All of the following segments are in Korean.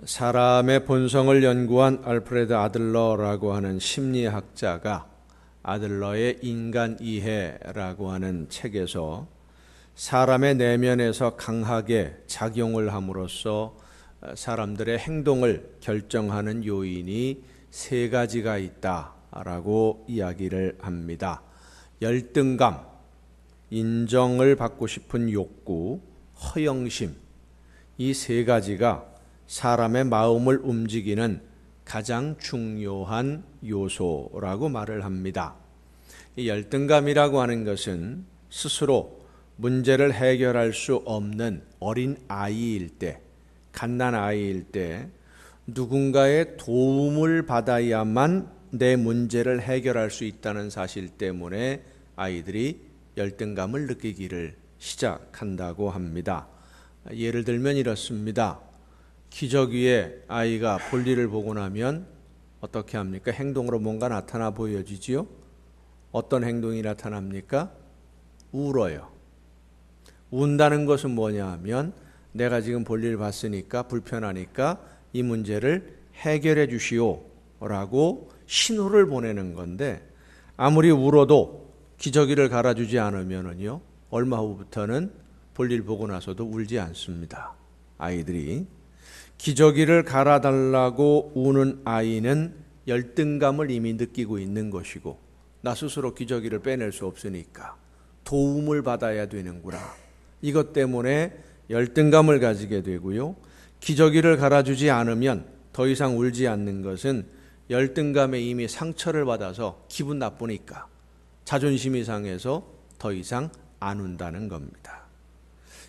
사람의 본성을 연구한 알프레드 아들러라고 하는 심리학자가 아들러의 인간 이해라고 하는 책에서 사람의 내면에서 강하게 작용을 함으로써 사람들의 행동을 결정하는 요인이 세 가지가 있다라고 이야기를 합니다. 열등감, 인정을 받고 싶은 욕구, 허영심, 이 세 가지가 사람의 마음을 움직이는 가장 중요한 요소라고 말을 합니다. 이 열등감이라고 하는 것은 스스로 문제를 해결할 수 없는 어린 아이일 때, 갓난 아이일 때 누군가의 도움을 받아야만 내 문제를 해결할 수 있다는 사실 때문에 아이들이 열등감을 느끼기를 시작한다고 합니다. 예를 들면 이렇습니다. 기저귀에 아이가 볼일을 보고 나면 어떻게 합니까? 행동으로 뭔가 나타나 보여지지요? 어떤 행동이 나타납니까? 울어요. 운다는 것은 뭐냐 하면 내가 지금 볼일 봤으니까 불편하니까 이 문제를 해결해 주시오 라고 신호를 보내는 건데, 아무리 울어도 기저귀를 갈아주지 않으면요 얼마 후부터는 볼일 보고 나서도 울지 않습니다. 아이들이 기저귀를 갈아달라고 우는 아이는 열등감을 이미 느끼고 있는 것이고, 나 스스로 기저귀를 빼낼 수 없으니까 도움을 받아야 되는구나, 이것 때문에 열등감을 가지게 되고요. 기저귀를 갈아주지 않으면 더 이상 울지 않는 것은 열등감에 이미 상처를 받아서 기분 나쁘니까 자존심이 상해서 더 이상 안 운다는 겁니다.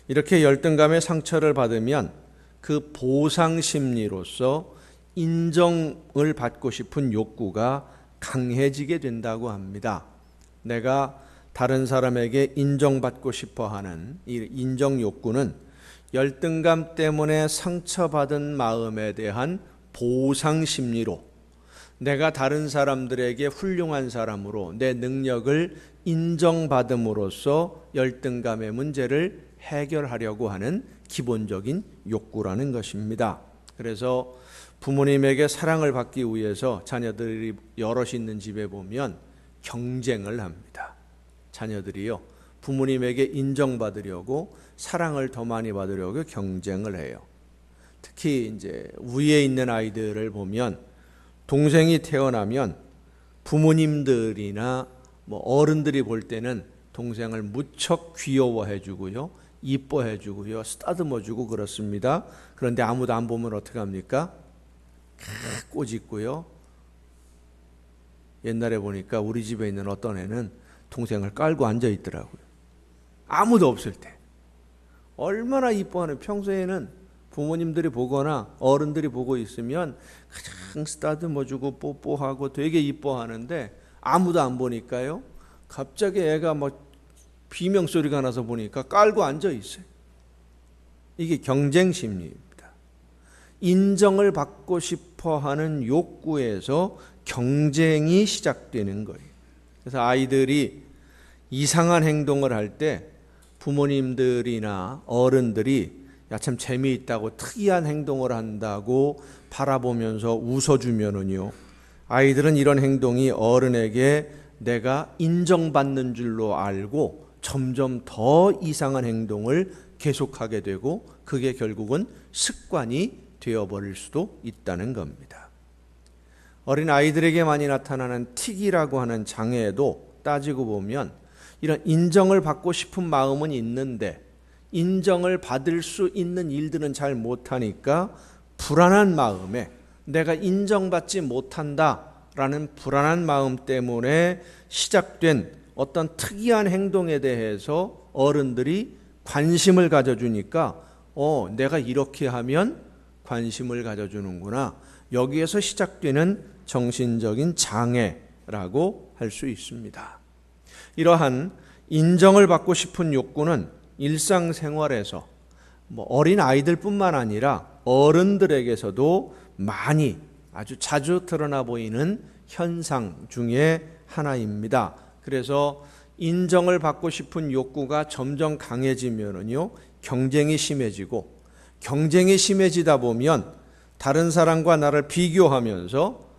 이렇게 열등감의 상처를 받으면 그 보상 심리로서 인정을 받고 싶은 욕구가 강해지게 된다고 합니다. 내가 다른 사람에게 인정받고 싶어 하는 이 인정 욕구는 열등감 때문에 상처받은 마음에 대한 보상 심리로, 내가 다른 사람들에게 훌륭한 사람으로 내 능력을 인정받음으로써 열등감의 문제를 해결하려고 하는 기본적인 욕구라는 것입니다. 그래서 부모님에게 사랑을 받기 위해서 자녀들이 여럿이 있는 집에 보면 경쟁을 합니다. 자녀들이요, 부모님에게 인정받으려고, 사랑을 더 많이 받으려고 경쟁을 해요. 특히 이제 위에 있는 아이들을 보면 동생이 태어나면 부모님들이나 어른들이 볼 때는 동생을 무척 귀여워해 주고요, 이뻐해 주고요, 쓰다듬어 주고 그렇습니다. 그런데 아무도 안 보면 어떻게 합니까? 꼬집고요. 옛날에 보니까 우리 집에 있는 어떤 애는 동생을 깔고 앉아 있더라고요. 아무도 없을 때. 얼마나 이뻐하는, 평소에는 부모님들이 보거나 어른들이 보고 있으면 가장 쓰다듬어 주고 뽀뽀하고 되게 이뻐하는데 아무도 안 보니까요, 갑자기 애가 비명소리가 나서 보니까 깔고 앉아 있어요. 이게 경쟁 심리입니다. 인정을 받고 싶어 하는 욕구에서 경쟁이 시작되는 거예요. 그래서 아이들이 이상한 행동을 할 때 부모님들이나 어른들이 야, 참 재미있다고 특이한 행동을 한다고 바라보면서 웃어주면은요, 아이들은 이런 행동이 어른에게 내가 인정받는 줄로 알고 점점 더 이상한 행동을 계속하게 되고, 그게 결국은 습관이 되어버릴 수도 있다는 겁니다. 어린 아이들에게 많이 나타나는 틱이라고 하는 장애에도 따지고 보면 이런 인정을 받고 싶은 마음은 있는데 인정을 받을 수 있는 일들은 잘 못하니까 불안한 마음에, 내가 인정받지 못한다라는 불안한 마음 때문에 시작된 어떤 특이한 행동에 대해서 어른들이 관심을 가져주니까 내가 이렇게 하면 관심을 가져주는구나, 여기에서 시작되는 정신적인 장애라고 할 수 있습니다. 이러한 인정을 받고 싶은 욕구는 일상생활에서 어린 아이들뿐만 아니라 어른들에게서도 많이, 아주 자주 드러나 보이는 현상 중에 하나입니다. 그래서 인정을 받고 싶은 욕구가 점점 강해지면은요, 경쟁이 심해지고, 경쟁이 심해지다 보면 다른 사람과 나를 비교하면서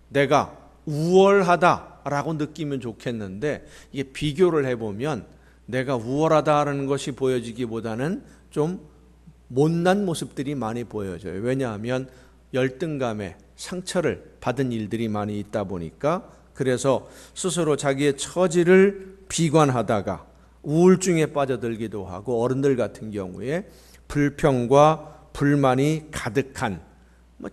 내가 우월하다라고 느끼면 좋겠는데, 이게 비교를 해보면 내가 우월하다라는 것이 보여지기보다는 좀 못난 모습들이 많이 보여져요. 왜냐하면 열등감에 상처를 받은 일들이 많이 있다 보니까, 그래서 스스로 자기의 처지를 비관하다가 우울증에 빠져들기도 하고, 어른들 같은 경우에 불평과 불만이 가득한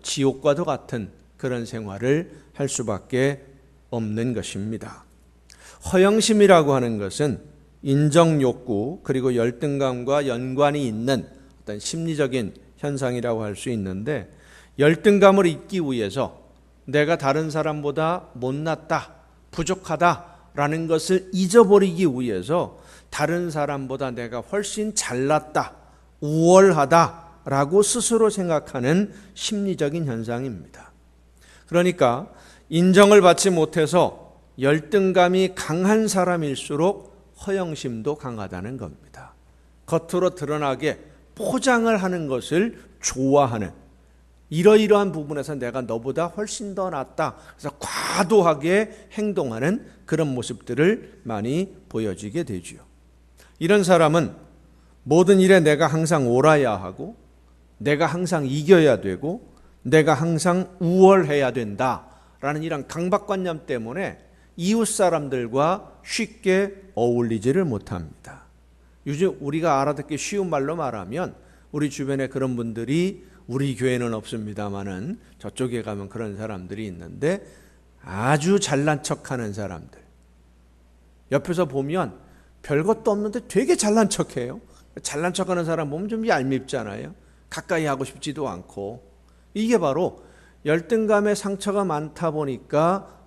지옥과도 같은 그런 생활을 할 수밖에 없는 것입니다. 허영심이라고 하는 것은 인정욕구 그리고 열등감과 연관이 있는 어떤 심리적인 현상이라고 할 수 있는데, 열등감을 잊기 위해서 내가 다른 사람보다 못났다, 부족하다라는 것을 잊어버리기 위해서 다른 사람보다 내가 훨씬 잘났다, 우월하다라고 스스로 생각하는 심리적인 현상입니다. 그러니까 인정을 받지 못해서 열등감이 강한 사람일수록 허영심도 강하다는 겁니다. 겉으로 드러나게 포장을 하는 것을 좋아하는, 이러이러한 부분에서 내가 너보다 훨씬 더 낫다, 그래서 과도하게 행동하는 그런 모습들을 많이 보여지게 되죠. 이런 사람은 모든 일에 내가 항상 옳아야 하고, 내가 항상 이겨야 되고, 내가 항상 우월해야 된다라는 이런 강박관념 때문에 이웃 사람들과 쉽게 어울리지를 못합니다. 요즘 우리가 알아듣기 쉬운 말로 말하면, 우리 주변에 그런 분들이, 우리 교회는 없습니다마는 저쪽에 가면 그런 사람들이 있는데, 아주 잘난 척하는 사람들, 옆에서 보면 별것도 없는데 되게 잘난 척해요. 잘난 척하는 사람 보면 좀 얄밉잖아요. 가까이 하고 싶지도 않고. 이게 바로 열등감에 상처가 많다 보니까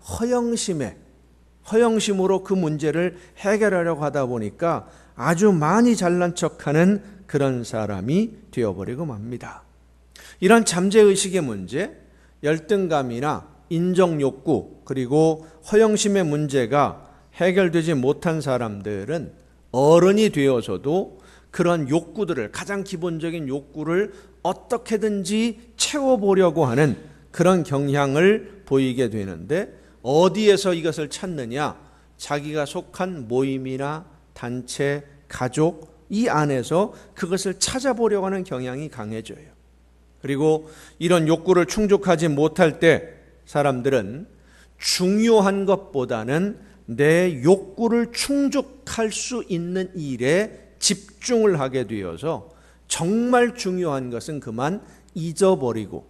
허영심으로 그 문제를 해결하려고 하다 보니까 아주 많이 잘난 척하는 그런 사람이 되어버리고 맙니다. 이런 잠재의식의 문제, 열등감이나 인정욕구 그리고 허영심의 문제가 해결되지 못한 사람들은 어른이 되어서도 그런 욕구들을, 가장 기본적인 욕구를 어떻게든지 채워보려고 하는 그런 경향을 보이게 되는데, 어디에서 이것을 찾느냐? 자기가 속한 모임이나 단체, 가족, 이 안에서 그것을 찾아보려고 하는 경향이 강해져요. 그리고 이런 욕구를 충족하지 못할 때 사람들은 중요한 것보다는 내 욕구를 충족할 수 있는 일에 집중을 하게 되어서 정말 중요한 것은 그만 잊어버리고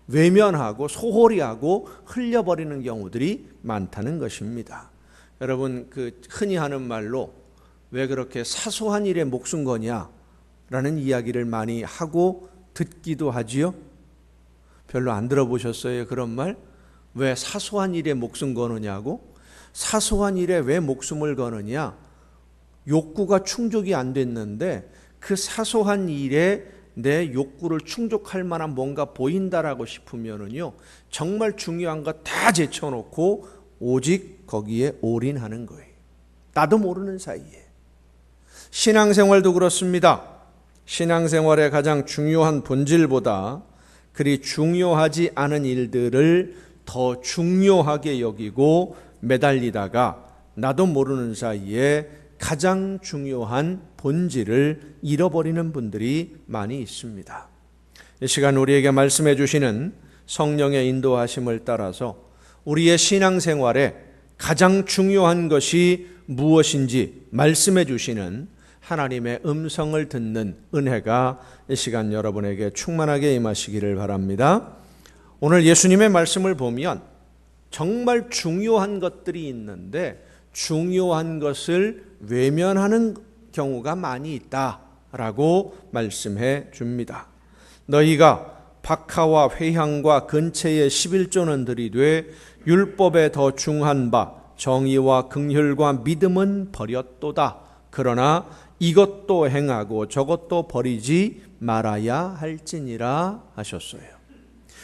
외면하고 소홀히 하고 흘려버리는 경우들이 많다는 것입니다. 여러분, 그 흔히 하는 말로 왜 그렇게 사소한 일에 목숨 거냐 라는 이야기를 많이 하고 듣기도 하지요. 별로 안 들어보셨어요, 그런 말? 왜 사소한 일에 목숨 거느냐고? 사소한 일에 왜 목숨을 거느냐? 욕구가 충족이 안 됐는데 그 사소한 일에 내 욕구를 충족할 만한 뭔가 보인다라고 싶으면은요, 정말 중요한 거 다 제쳐놓고 오직 거기에 올인하는 거예요. 나도 모르는 사이에. 신앙생활도 그렇습니다. 신앙생활의 가장 중요한 본질보다 그리 중요하지 않은 일들을 더 중요하게 여기고 매달리다가 나도 모르는 사이에 가장 중요한 본질을 잃어버리는 분들이 많이 있습니다. 이 시간 우리에게 말씀해 주시는 성령의 인도하심을 따라서 우리의 신앙생활에 가장 중요한 것이 무엇인지 말씀해 주시는 하나님의 음성을 듣는 은혜가 이 시간 여러분에게 충만하게 임하시기를 바랍니다. 오늘 예수님의 말씀을 보면 정말 중요한 것들이 있는데 중요한 것을 외면하는 경우가 많이 있다라고 말씀해 줍니다. 너희가 박하와 회향과 근체의 11조는 들이되 율법에 더 중한 바 정의와 긍휼과 믿음은 버렸도다. 그러나 이것도 행하고 저것도 버리지 말아야 할지니라 하셨어요.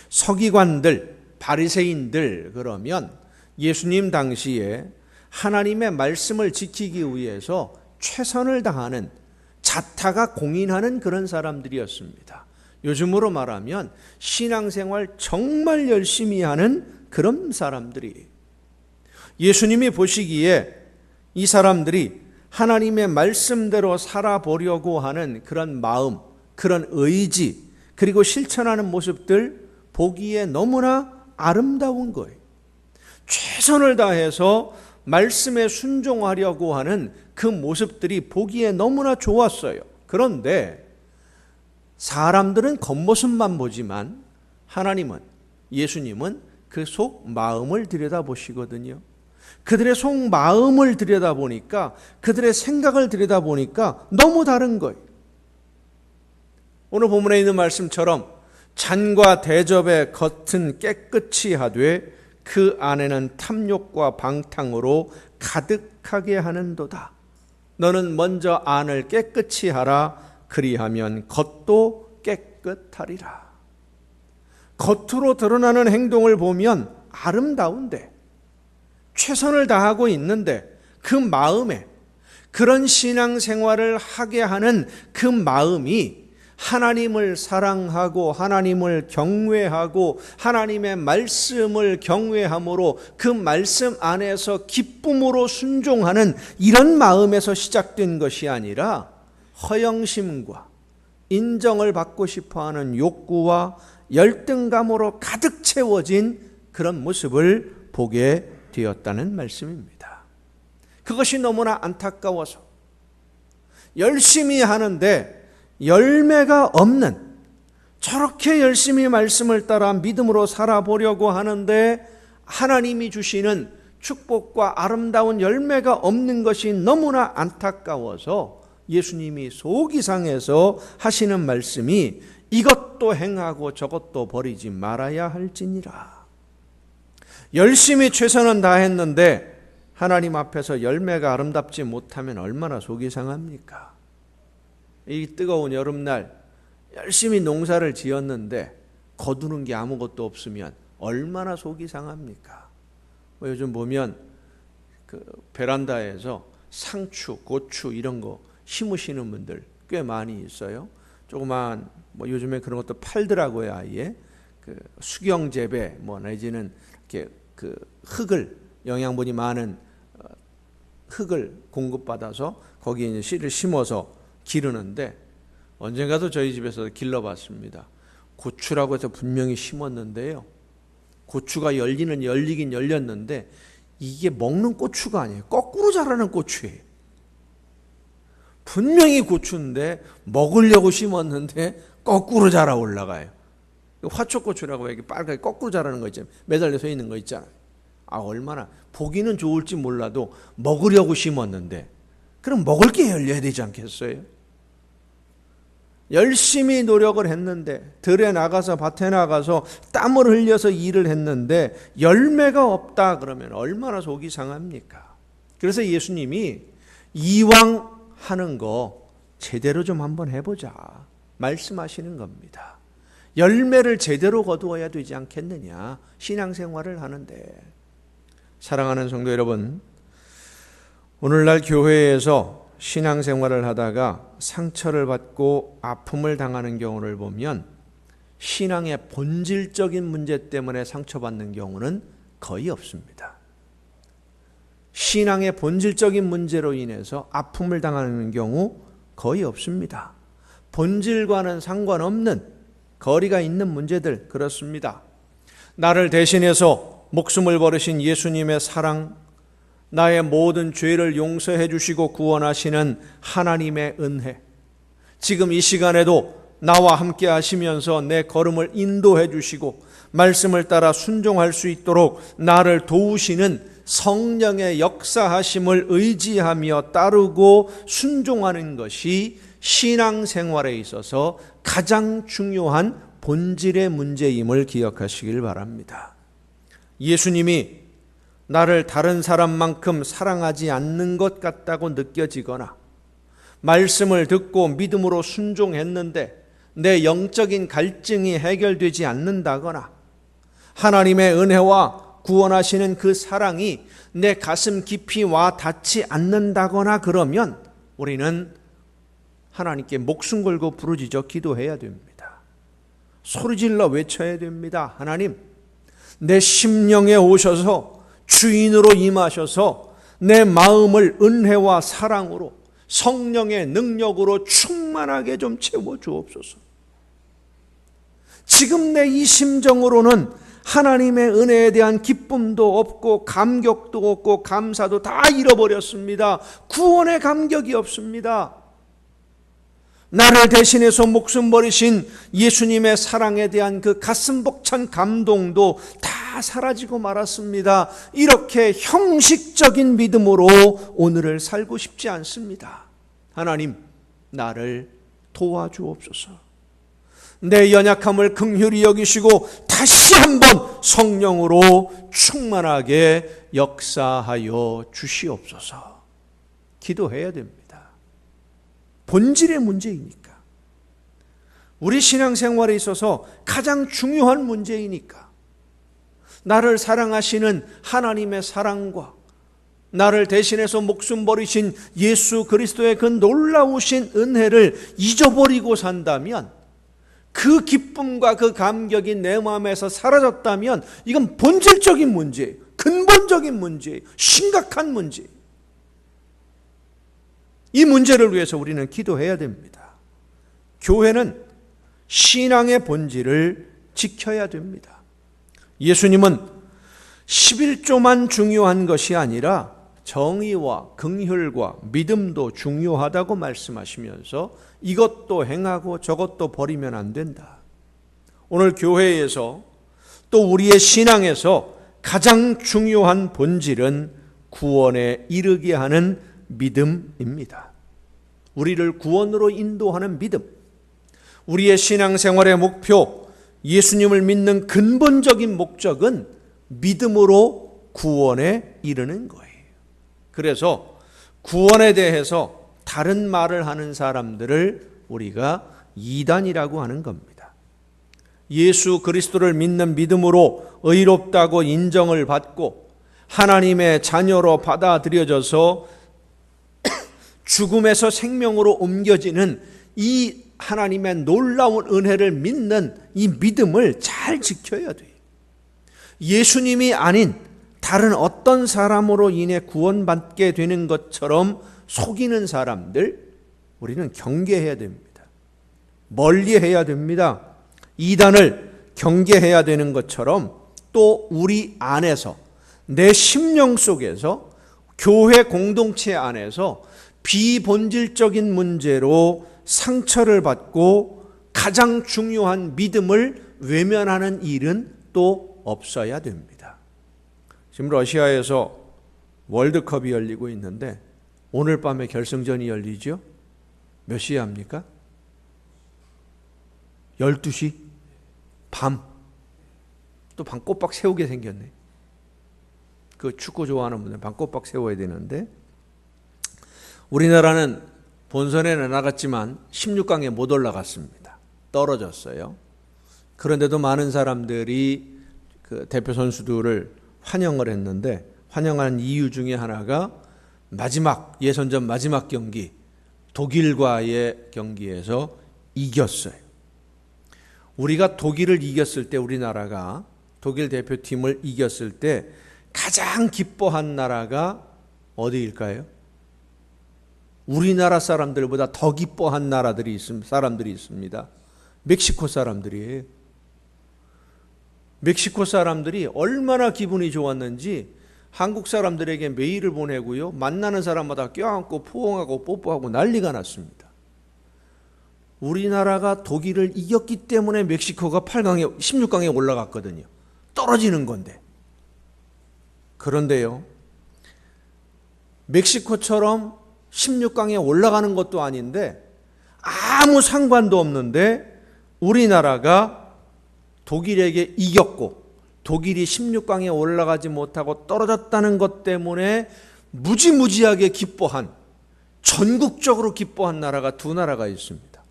서기관들, 바리새인들 그러면 예수님 당시에 하나님의 말씀을 지키기 위해서 최선을 다하는, 자타가 공인하는 그런 사람들이었습니다. 요즘으로 말하면 신앙생활 정말 열심히 하는 그런 사람들이, 예수님이 보시기에 이 사람들이 하나님의 말씀대로 살아보려고 하는 그런 마음, 그런 의지, 그리고 실천하는 모습들 보기에 너무나 아름다운 거예요. 최선을 다해서 말씀에 순종하려고 하는 그 모습들이 보기에 너무나 좋았어요. 그런데 사람들은 겉모습만 보지만 하나님은, 예수님은 그 속 마음을 들여다보시거든요. 그들의 속 마음을 들여다보니까, 그들의 생각을 들여다보니까 너무 다른 거예요. 오늘 본문에 있는 말씀처럼 잔과 대접의 겉은 깨끗이 하되 그 안에는 탐욕과 방탕으로 가득하게 하는도다. 너는 먼저 안을 깨끗이 하라. 그리하면 겉도 깨끗하리라. 겉으로 드러나는 행동을 보면 아름다운데, 최선을 다하고 있는데, 그 마음에, 그런 신앙생활을 하게 하는 그 마음이 하나님을 사랑하고 하나님을 경외하고 하나님의 말씀을 경외함으로 그 말씀 안에서 기쁨으로 순종하는 이런 마음에서 시작된 것이 아니라 허영심과 인정을 받고 싶어하는 욕구와 열등감으로 가득 채워진 그런 모습을 보게 되었다는 말씀입니다. 그것이 너무나 안타까워서 열심히 하는데 열매가 없는, 저렇게 열심히 말씀을 따라 믿음으로 살아보려고 하는데 하나님이 주시는 축복과 아름다운 열매가 없는 것이 너무나 안타까워서 예수님이 속이 상해서 하시는 말씀이 이것도 행하고 저것도 버리지 말아야 할지니라. 열심히 최선은 다했는데 하나님 앞에서 열매가 아름답지 못하면 얼마나 속이 상합니까? 이 뜨거운 여름날 열심히 농사를 지었는데 거두는 게 아무것도 없으면 얼마나 속이 상합니까? 요즘 보면 그 베란다에서 상추, 고추 이런 거 심으시는 분들 꽤 많이 있어요. 조그만 요즘에 그런 것도 팔더라고요. 아예 그 수경 재배 내지는 이렇게 그 흙을, 영양분이 많은 흙을 공급받아서 거기에 이제 씨를 심어서 기르는데, 언젠가도 저희 집에서 길러봤습니다. 고추라고 해서 분명히 심었는데요, 고추가 열리긴 열렸는데 이게 먹는 고추가 아니에요. 거꾸로 자라는 고추예요. 분명히 고추인데 먹으려고 심었는데 거꾸로 자라 올라가요. 화초고추라고 이렇게 빨갛게 거꾸로 자라는 거 있잖아요. 매달려 서 있는 거 있잖아요. 얼마나 보기는 좋을지 몰라도 먹으려고 심었는데 그럼 먹을 게 열려야 되지 않겠어요? 열심히 노력을 했는데, 들에 나가서 밭에 나가서 땀을 흘려서 일을 했는데 열매가 없다 그러면 얼마나 속이 상합니까? 그래서 예수님이 이왕 하는 거 제대로 좀 한번 해보자 말씀하시는 겁니다. 열매를 제대로 거두어야 되지 않겠느냐, 신앙생활을 하는데. 사랑하는 성도 여러분, 오늘날 교회에서 신앙생활을 하다가 상처를 받고 아픔을 당하는 경우를 보면 신앙의 본질적인 문제 때문에 상처받는 경우는 거의 없습니다. 신앙의 본질적인 문제로 인해서 아픔을 당하는 경우 거의 없습니다. 본질과는 상관없는 거리가 있는 문제들, 그렇습니다. 나를 대신해서 목숨을 버리신 예수님의 사랑, 나의 모든 죄를 용서해 주시고 구원하시는 하나님의 은혜, 지금 이 시간에도 나와 함께 하시면서 내 걸음을 인도해 주시고 말씀을 따라 순종할 수 있도록 나를 도우시는 성령의 역사하심을 의지하며 따르고 순종하는 것이 신앙생활에 있어서 가장 중요한 본질의 문제임을 기억하시길 바랍니다. 예수님이 나를 다른 사람만큼 사랑하지 않는 것 같다고 느껴지거나, 말씀을 듣고 믿음으로 순종했는데 내 영적인 갈증이 해결되지 않는다거나, 하나님의 은혜와 구원하시는 그 사랑이 내 가슴 깊이 와 닿지 않는다거나 그러면 우리는 하나님께 목숨 걸고 부르짖어 기도해야 됩니다. 소리질러 외쳐야 됩니다. 하나님, 내 심령에 오셔서 주인으로 임하셔서 내 마음을 은혜와 사랑으로 성령의 능력으로 충만하게 좀 채워주옵소서. 지금 내 이 심정으로는 하나님의 은혜에 대한 기쁨도 없고 감격도 없고 감사도 다 잃어버렸습니다. 구원의 감격이 없습니다. 나를 대신해서 목숨 버리신 예수님의 사랑에 대한 그 가슴 벅찬 감동도 다 사라지고 말았습니다. 이렇게 형식적인 믿음으로 오늘을 살고 싶지 않습니다. 하나님, 나를 도와주옵소서. 내 연약함을 긍휼히 여기시고 다시 한번 성령으로 충만하게 역사하여 주시옵소서. 기도해야 됩니다. 본질의 문제이니까. 우리 신앙생활에 있어서 가장 중요한 문제이니까. 나를 사랑하시는 하나님의 사랑과 나를 대신해서 목숨 버리신 예수 그리스도의 그 놀라우신 은혜를 잊어버리고 산다면, 그 기쁨과 그 감격이 내 마음에서 사라졌다면 이건 본질적인 문제예요. 근본적인 문제예요. 심각한 문제예요. 이 문제를 위해서 우리는 기도해야 됩니다. 교회는 신앙의 본질을 지켜야 됩니다. 예수님은 11조만 중요한 것이 아니라 정의와 긍휼과 믿음도 중요하다고 말씀하시면서 이것도 행하고 저것도 버리면 안 된다. 오늘 교회에서 또 우리의 신앙에서 가장 중요한 본질은 구원에 이르게 하는 믿음입니다. 우리를 구원으로 인도하는 믿음. 우리의 신앙생활의 목표, 예수님을 믿는 근본적인 목적은 믿음으로 구원에 이르는 거예요. 그래서 구원에 대해서 다른 말을 하는 사람들을 우리가 이단이라고 하는 겁니다. 예수 그리스도를 믿는 믿음으로 의롭다고 인정을 받고 하나님의 자녀로 받아들여져서 죽음에서 생명으로 옮겨지는 이 하나님의 놀라운 은혜를 믿는 이 믿음을 잘 지켜야 돼요. 예수님이 아닌 다른 어떤 사람으로 인해 구원받게 되는 것처럼 속이는 사람들, 우리는 경계해야 됩니다. 멀리해야 됩니다. 이단을 경계해야 되는 것처럼 또 우리 안에서, 내 심령 속에서, 교회 공동체 안에서 비본질적인 문제로 상처를 받고 가장 중요한 믿음을 외면하는 일은 또 없어야 됩니다. 지금 러시아에서 월드컵이 열리고 있는데 오늘 밤에 결승전이 열리죠? 몇 시에 합니까? 12시? 밤. 또 밤 꼬박 세우게 생겼네. 그 축구 좋아하는 분들은 밤 꼬박 세워야 되는데, 우리나라는 본선에는 나갔지만 16강에 못 올라갔습니다. 떨어졌어요. 그런데도 많은 사람들이 그 대표 선수들을 환영을 했는데, 환영한 이유 중에 하나가 마지막 예선전 마지막 경기 독일과의 경기에서 이겼어요. 우리가 독일을 이겼을 때, 우리나라가 독일 대표팀을 이겼을 때 가장 기뻐한 나라가 어디일까요? 우리나라 사람들보다 더 기뻐한 사람들이 있습니다. 멕시코 사람들이에요. 멕시코 사람들이 얼마나 기분이 좋았는지 한국 사람들에게 메일을 보내고요, 만나는 사람마다 껴안고 포옹하고 뽀뽀하고 난리가 났습니다. 우리나라가 독일을 이겼기 때문에 멕시코가 16강에 올라갔거든요. 떨어지는 건데. 그런데요, 멕시코처럼 16강에 올라가는 것도 아닌데 아무 상관도 없는데 우리나라가 독일에게 이겼고 독일이 16강에 올라가지 못하고 떨어졌다는 것 때문에 무지무지하게 기뻐한, 전국적으로 기뻐한 나라가 두 나라가 있습니다.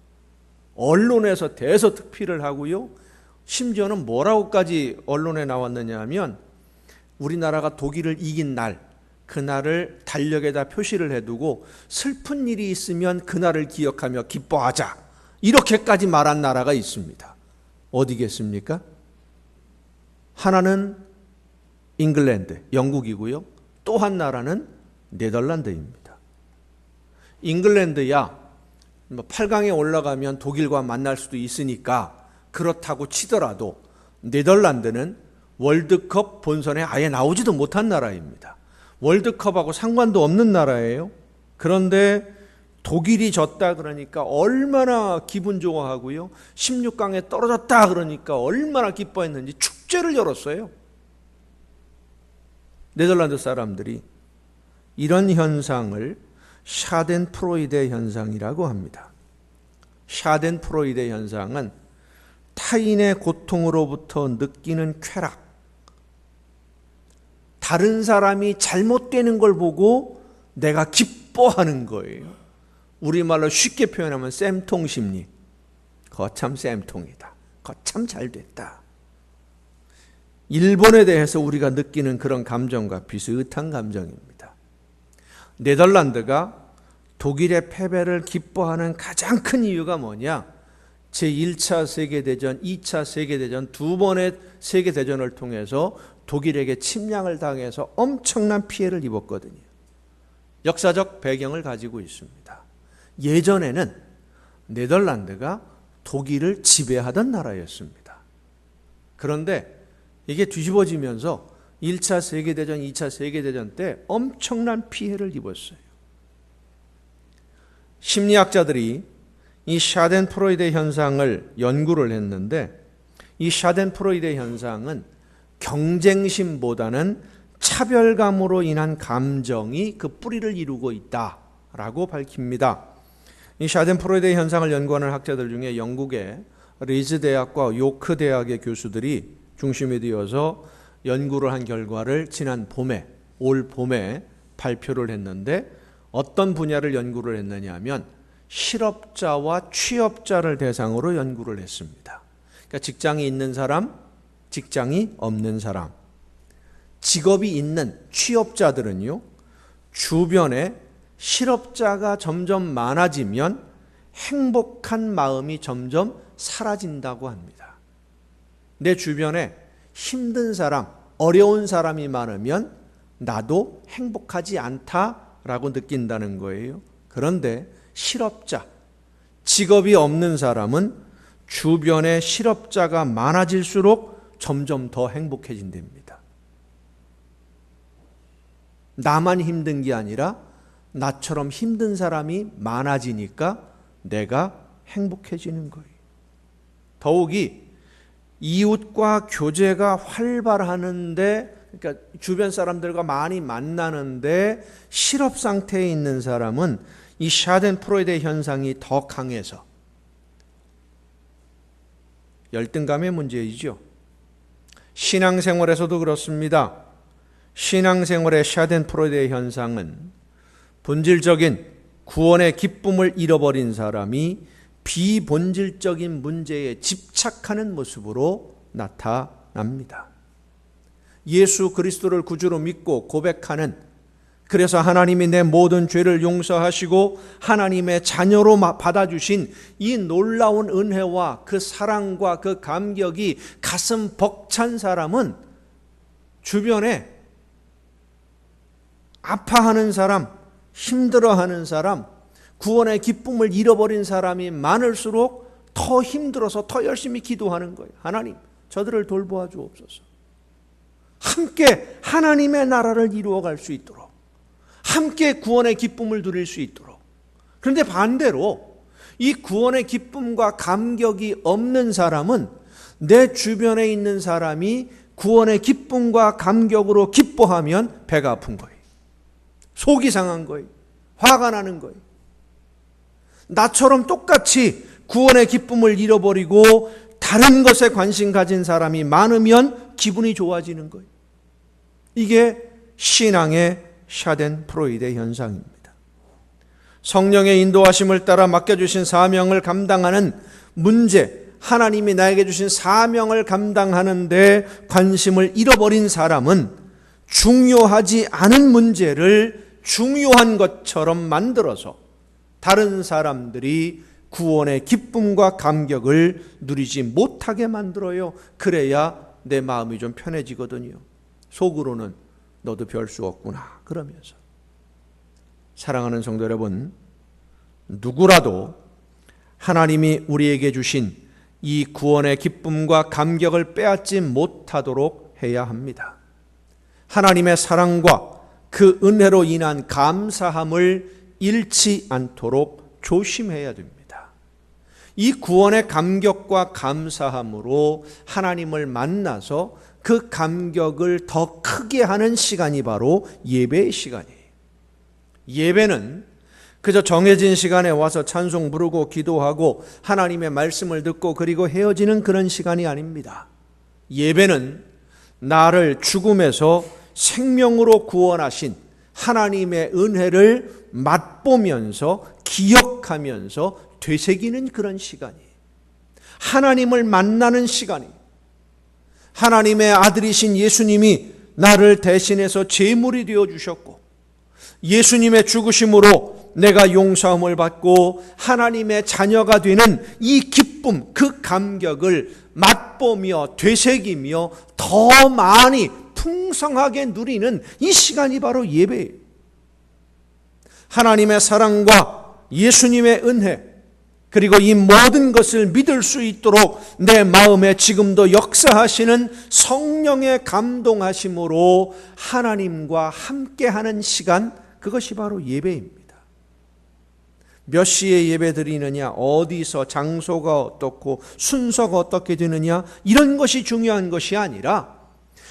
언론에서 대서특필을 하고요, 심지어는 뭐라고까지 언론에 나왔느냐 하면 우리나라가 독일을 이긴 날, 그날을 달력에다 표시를 해두고 슬픈 일이 있으면 그날을 기억하며 기뻐하자, 이렇게까지 말한 나라가 있습니다. 어디겠습니까? 하나는 잉글랜드, 영국이고요. 또 한 나라는 네덜란드입니다. 잉글랜드야 8강에 올라가면 독일과 만날 수도 있으니까 그렇다고 치더라도 네덜란드는 월드컵 본선에 아예 나오지도 못한 나라입니다. 월드컵하고 상관도 없는 나라예요. 그런데 독일이 졌다 그러니까 얼마나 기분 좋아하고요. 16강에 떨어졌다 그러니까 얼마나 기뻐했는지 축제를 열었어요. 네덜란드 사람들이. 이런 현상을 샤덴프로이데 현상이라고 합니다. 샤덴프로이데 현상은 타인의 고통으로부터 느끼는 쾌락, 다른 사람이 잘못되는 걸 보고 내가 기뻐하는 거예요. 우리말로 쉽게 표현하면 쌤통 심리. 거참 쌤통이다. 거참 잘됐다. 일본에 대해서 우리가 느끼는 그런 감정과 비슷한 감정입니다. 네덜란드가 독일의 패배를 기뻐하는 가장 큰 이유가 뭐냐? 제1차 세계대전, 2차 세계대전 두 번의 세계대전을 통해서 독일에게 침략을 당해서 엄청난 피해를 입었거든요. 역사적 배경을 가지고 있습니다. 예전에는 네덜란드가 독일을 지배하던 나라였습니다. 그런데 이게 뒤집어지면서 1차 세계대전, 2차 세계대전 때 엄청난 피해를 입었어요. 심리학자들이 이 샤덴프로이데 현상을 연구를 했는데 이 샤덴프로이데 현상은 경쟁심보다는 차별감으로 인한 감정이 그 뿌리를 이루고 있다라고 밝힙니다. 이 샤덴프로이데 현상을 연구하는 학자들 중에 영국의 리즈 대학과 요크 대학의 교수들이 중심이 되어서 연구를 한 결과를 지난 봄에, 올 봄에 발표를 했는데 어떤 분야를 연구를 했느냐 하면 실업자와 취업자를 대상으로 연구를 했습니다. 그러니까 직장이 있는 사람, 직장이 없는 사람. 직업이 있는 취업자들은요, 주변에 실업자가 점점 많아지면 행복한 마음이 점점 사라진다고 합니다. 내 주변에 힘든 사람, 어려운 사람이 많으면 나도 행복하지 않다라고 느낀다는 거예요. 그런데 실업자, 직업이 없는 사람은 주변에 실업자가 많아질수록 점점 더 행복해진답니다. 나만 힘든 게 아니라 나처럼 힘든 사람이 많아지니까 내가 행복해지는 거예요. 더욱이 이웃과 교제가 활발하는데, 그러니까 주변 사람들과 많이 만나는데 실업 상태에 있는 사람은 이 샤덴프로이데 현상이 더 강해서 열등감의 문제이죠. 신앙생활에서도 그렇습니다. 신앙생활의 샤덴프로이데 현상은 본질적인 구원의 기쁨을 잃어버린 사람이 비본질적인 문제에 집착하는 모습으로 나타납니다. 예수 그리스도를 구주로 믿고 고백하는, 그래서 하나님이 내 모든 죄를 용서하시고 하나님의 자녀로 받아주신 이 놀라운 은혜와 그 사랑과 그 감격이 가슴 벅찬 사람은 주변에 아파하는 사람, 힘들어하는 사람, 구원의 기쁨을 잃어버린 사람이 많을수록 더 힘들어서 더 열심히 기도하는 거예요. 하나님, 저들을 돌보아 주옵소서. 함께 하나님의 나라를 이루어갈 수 있도록, 함께 구원의 기쁨을 누릴 수 있도록. 그런데 반대로 이 구원의 기쁨과 감격이 없는 사람은 내 주변에 있는 사람이 구원의 기쁨과 감격으로 기뻐하면 배가 아픈 거예요. 속이 상한 거예요. 화가 나는 거예요. 나처럼 똑같이 구원의 기쁨을 잃어버리고 다른 것에 관심 가진 사람이 많으면 기분이 좋아지는 거예요. 이게 신앙의 샤덴프로이데 현상입니다. 성령의 인도하심을 따라 맡겨주신 사명을 감당하는 문제, 하나님이 나에게 주신 사명을 감당하는데 관심을 잃어버린 사람은 중요하지 않은 문제를 중요한 것처럼 만들어서 다른 사람들이 구원의 기쁨과 감격을 누리지 못하게 만들어요. 그래야 내 마음이 좀 편해지거든요. 속으로는 너도 별 수 없구나 그러면서. 사랑하는 성도 여러분, 누구라도 하나님이 우리에게 주신 이 구원의 기쁨과 감격을 빼앗지 못하도록 해야 합니다. 하나님의 사랑과 그 은혜로 인한 감사함을 잃지 않도록 조심해야 됩니다. 이 구원의 감격과 감사함으로 하나님을 만나서 그 감격을 더 크게 하는 시간이 바로 예배의 시간이에요. 예배는 그저 정해진 시간에 와서 찬송 부르고 기도하고 하나님의 말씀을 듣고 그리고 헤어지는 그런 시간이 아닙니다. 예배는 나를 죽음에서 생명으로 구원하신 하나님의 은혜를 맛보면서 기억하면서 되새기는 그런 시간이에요. 하나님을 만나는 시간이에요. 하나님의 아들이신 예수님이 나를 대신해서 제물이 되어 주셨고 예수님의 죽으심으로 내가 용서함을 받고 하나님의 자녀가 되는 이 기쁨, 그 감격을 맛보며 되새기며 더 많이 풍성하게 누리는 이 시간이 바로 예배예요. 하나님의 사랑과 예수님의 은혜, 그리고 이 모든 것을 믿을 수 있도록 내 마음에 지금도 역사하시는 성령의 감동하심으로 하나님과 함께하는 시간, 그것이 바로 예배입니다. 몇 시에 예배 드리느냐, 어디서, 장소가 어떻고 순서가 어떻게 되느냐, 이런 것이 중요한 것이 아니라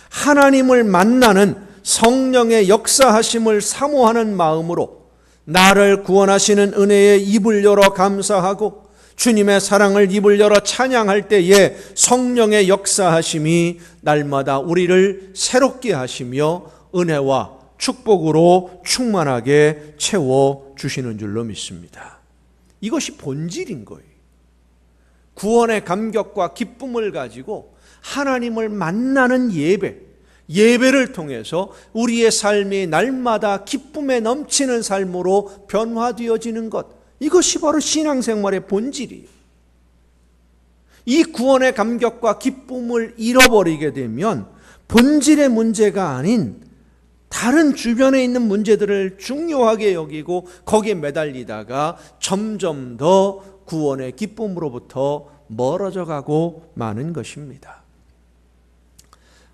하나님을 만나는 성령의 역사하심을 사모하는 마음으로 나를 구원하시는 은혜에 입을 열어 감사하고 주님의 사랑을 입을 열어 찬양할 때에 성령의 역사하심이 날마다 우리를 새롭게 하시며 은혜와 축복으로 충만하게 채워주시는 줄로 믿습니다. 이것이 본질인 거예요. 구원의 감격과 기쁨을 가지고 하나님을 만나는 예배를 통해서 우리의 삶이 날마다 기쁨에 넘치는 삶으로 변화되어지는 것, 이것이 바로 신앙생활의 본질이에요. 이 구원의 감격과 기쁨을 잃어버리게 되면 본질의 문제가 아닌 다른 주변에 있는 문제들을 중요하게 여기고 거기에 매달리다가 점점 더 구원의 기쁨으로부터 멀어져 가고 마는 것입니다.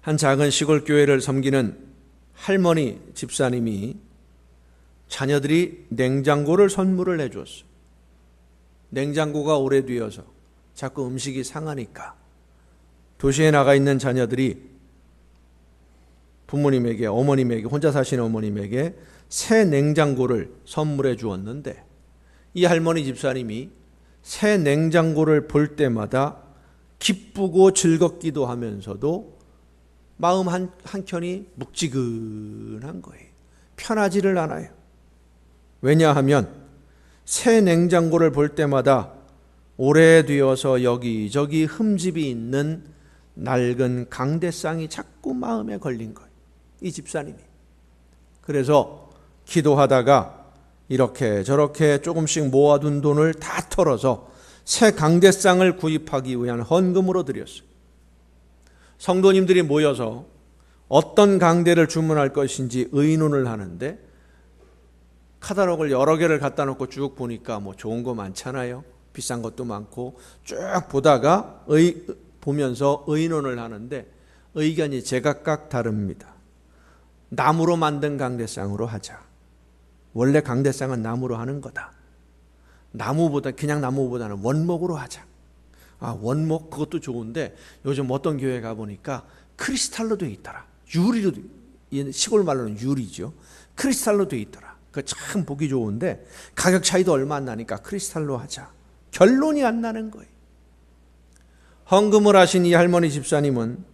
한 작은 시골 교회를 섬기는 할머니 집사님이 자녀들이 냉장고를 선물을 해줬어요. 냉장고가 오래되어서 자꾸 음식이 상하니까 도시에 나가 있는 자녀들이 부모님에게, 어머님에게, 혼자 사시는 어머님에게 새 냉장고를 선물해 주었는데 이 할머니 집사님이 새 냉장고를 볼 때마다 기쁘고 즐겁기도 하면서도 마음 한켠이 묵지근한 거예요. 편하지를 않아요. 왜냐하면 새 냉장고를 볼 때마다 오래되어서 여기저기 흠집이 있는 낡은 강대상이 자꾸 마음에 걸린 거예요. 이 집사님이. 그래서 기도하다가 이렇게 저렇게 조금씩 모아둔 돈을 다 털어서 새 강대상을 구입하기 위한 헌금으로 드렸어요. 성도님들이 모여서 어떤 강대를 주문할 것인지 의논을 하는데 카탈로그를 여러 개를 갖다 놓고 쭉 보니까 뭐 좋은 거 많잖아요. 비싼 것도 많고 쭉 보다가 보면서 의논을 하는데 의견이 제각각 다릅니다. 나무로 만든 강대상으로 하자. 원래 강대상은 나무로 하는 거다. 그냥 나무보다는 원목으로 하자. 원목 그것도 좋은데 요즘 어떤 교회 가보니까 크리스탈로 돼 있더라. 유리로, 시골 말로는 유리죠. 크리스탈로 돼 있더라. 그 참 보기 좋은데 가격 차이도 얼마 안 나니까 크리스탈로 하자. 결론이 안 나는 거예요. 헌금을 하신 이 할머니 집사님은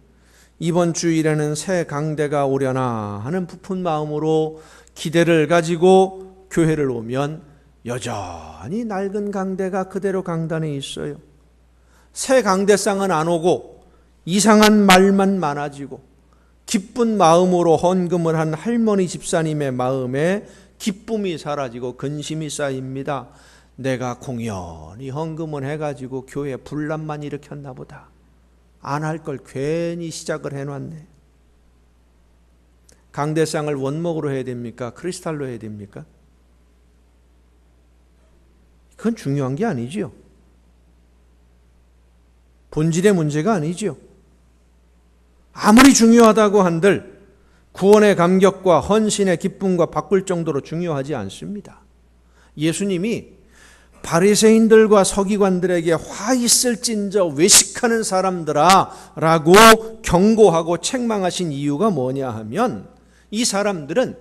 이번 주일에는 새 강대가 오려나 하는 부푼 마음으로 기대를 가지고 교회를 오면 여전히 낡은 강대가 그대로 강단에 있어요. 새 강대상은 안 오고 이상한 말만 많아지고 기쁜 마음으로 헌금을 한 할머니 집사님의 마음에 기쁨이 사라지고 근심이 쌓입니다. 내가 공연히 헌금을 해가지고 교회 분란만 일으켰나 보다. 안 할 걸 괜히 시작을 해놨네. 강대상을 원목으로 해야 됩니까? 크리스탈로 해야 됩니까? 그건 중요한 게 아니지요. 본질의 문제가 아니지요. 아무리 중요하다고 한들 구원의 감격과 헌신의 기쁨과 바꿀 정도로 중요하지 않습니다. 예수님이 바리새인들과 서기관들에게 화 있을진저 외식하는 사람들아 라고 경고하고 책망하신 이유가 뭐냐 하면, 이 사람들은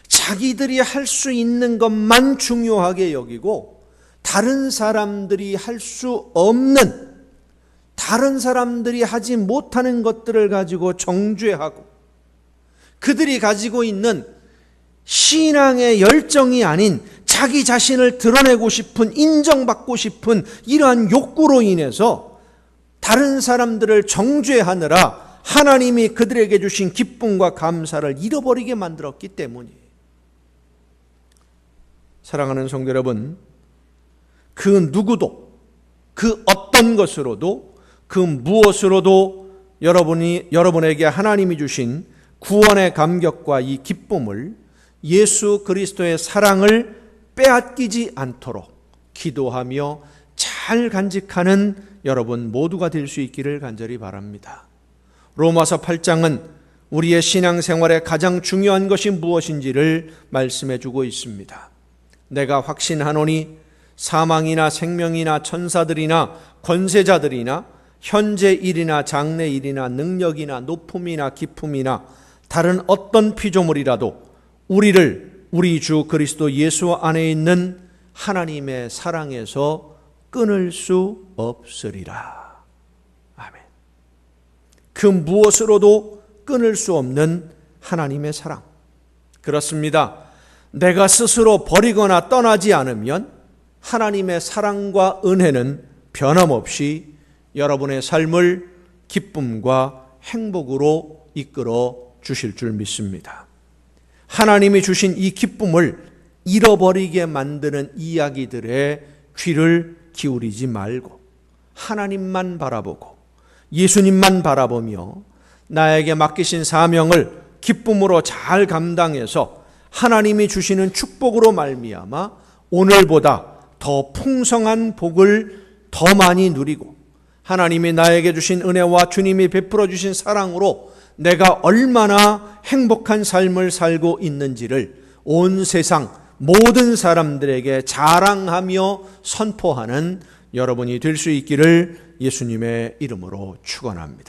자기들이 할 수 있는 것만 중요하게 여기고 다른 사람들이 할 수 없는, 다른 사람들이 하지 못하는 것들을 가지고 정죄하고, 그들이 가지고 있는 신앙의 열정이 아닌 자기 자신을 드러내고 싶은, 인정받고 싶은 이러한 욕구로 인해서 다른 사람들을 정죄하느라 하나님이 그들에게 주신 기쁨과 감사를 잃어버리게 만들었기 때문이에요. 사랑하는 성도 여러분, 그 누구도, 그 어떤 것으로도, 그 무엇으로도 여러분에게 하나님이 주신 구원의 감격과 이 기쁨을, 예수 그리스도의 사랑을 빼앗기지 않도록 기도하며 잘 간직하는 여러분 모두가 될 수 있기를 간절히 바랍니다. 로마서 8장은 우리의 신앙생활에 가장 중요한 것이 무엇인지를 말씀해 주고 있습니다. 내가 확신하노니 사망이나 생명이나 천사들이나 권세자들이나 현재 일이나 장래 일이나 능력이나 높음이나 깊음이나 다른 어떤 피조물이라도 우리를 우리 주 그리스도 예수 안에 있는 하나님의 사랑에서 끊을 수 없으리라. 아멘. 그 무엇으로도 끊을 수 없는 하나님의 사랑. 그렇습니다. 내가 스스로 버리거나 떠나지 않으면 하나님의 사랑과 은혜는 변함없이 여러분의 삶을 기쁨과 행복으로 이끌어 주실 줄 믿습니다. 하나님이 주신 이 기쁨을 잃어버리게 만드는 이야기들에 귀를 기울이지 말고 하나님만 바라보고 예수님만 바라보며 나에게 맡기신 사명을 기쁨으로 잘 감당해서 하나님이 주시는 축복으로 말미암아 오늘보다 더 풍성한 복을 더 많이 누리고, 하나님이 나에게 주신 은혜와 주님이 베풀어 주신 사랑으로 내가 얼마나 행복한 삶을 살고 있는지를 온 세상 모든 사람들에게 자랑하며 선포하는 여러분이 될 수 있기를 예수님의 이름으로 축원합니다.